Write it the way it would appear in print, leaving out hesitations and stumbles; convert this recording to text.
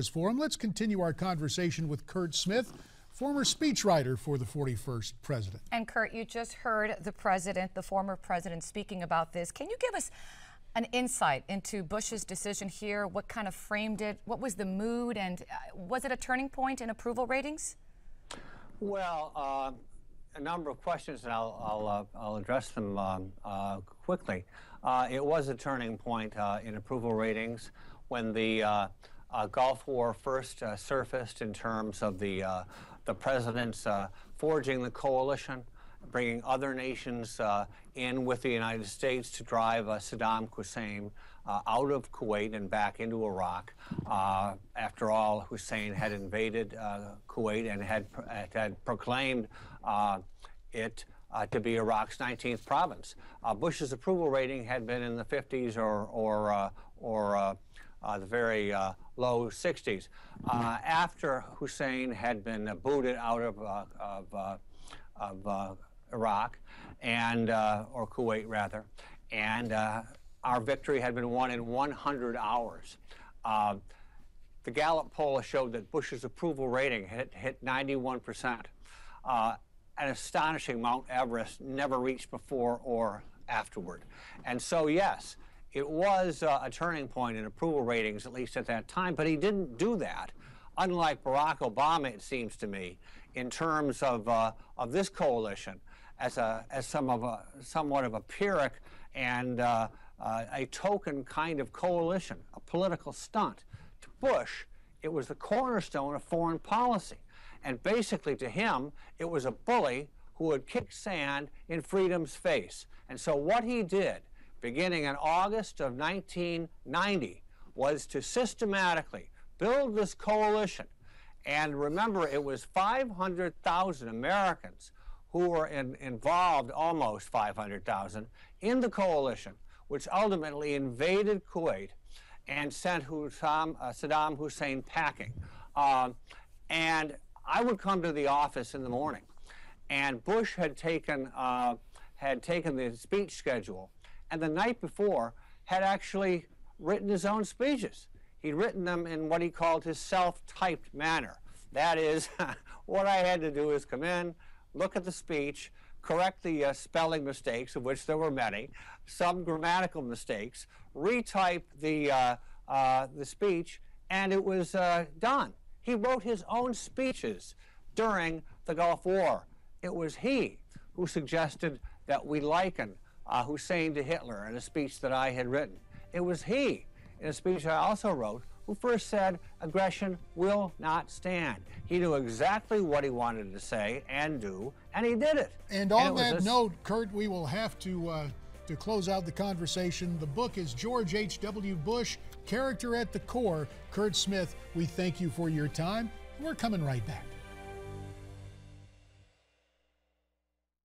Forum. Let's continue our conversation with Curt Smith, former speechwriter for the 41st president. And Curt, you just heard the president, the former president, speaking about this. Can you give us an insight into Bush's decision here? What kind of framed it? What was the mood? And was it a turning point in approval ratings? Well, a number of questions, and I'll address them quickly. It was a turning point in approval ratings when the Gulf War first surfaced in terms of the president's forging the coalition, bringing other nations in with the United States to drive Saddam Hussein out of Kuwait and back into Iraq. After all, Hussein had invaded Kuwait and had proclaimed it to be Iraq's 19th province. Bush's approval rating had been in the 50s or the very low 60s. After Hussein had been booted out of Iraq and or Kuwait rather, and our victory had been won in 100 hours. The Gallup poll showed that Bush's approval rating hit 91%, an astonishing Mount Everest never reached before or afterward. And so, yes, it was a turning point in approval ratings, at least at that time, but he didn't do that, unlike Barack Obama, it seems to me, in terms of this coalition as somewhat of a Pyrrhic and a token kind of coalition, a political stunt. To Bush, it was the cornerstone of foreign policy. And basically to him, it was a bully who would kick sand in freedom's face. And so what he did, beginning in August of 1990, was to systematically build this coalition. And remember, it was 500,000 Americans who were involved, almost 500,000, in the coalition, which ultimately invaded Kuwait and sent Saddam Hussein packing. And I would come to the office in the morning, and Bush had taken the speech schedule, and the night before had actually written his own speeches. He'd written them in what he called his self-typed manner. That is, what I had to do is come in, look at the speech, correct the spelling mistakes, of which there were many, some grammatical mistakes, retype the speech, and it was done. He wrote his own speeches during the Gulf War. It was he who suggested that we liken Hussein to Hitler in a speech that I had written. It was he, in a speech I also wrote, who first said aggression will not stand. He knew exactly what he wanted to say and do, and he did it. And on that note, Curt, we will have to close out the conversation. The book is George H.W. Bush, Character at the Core. Curt Smith, we thank you for your time. We're coming right back.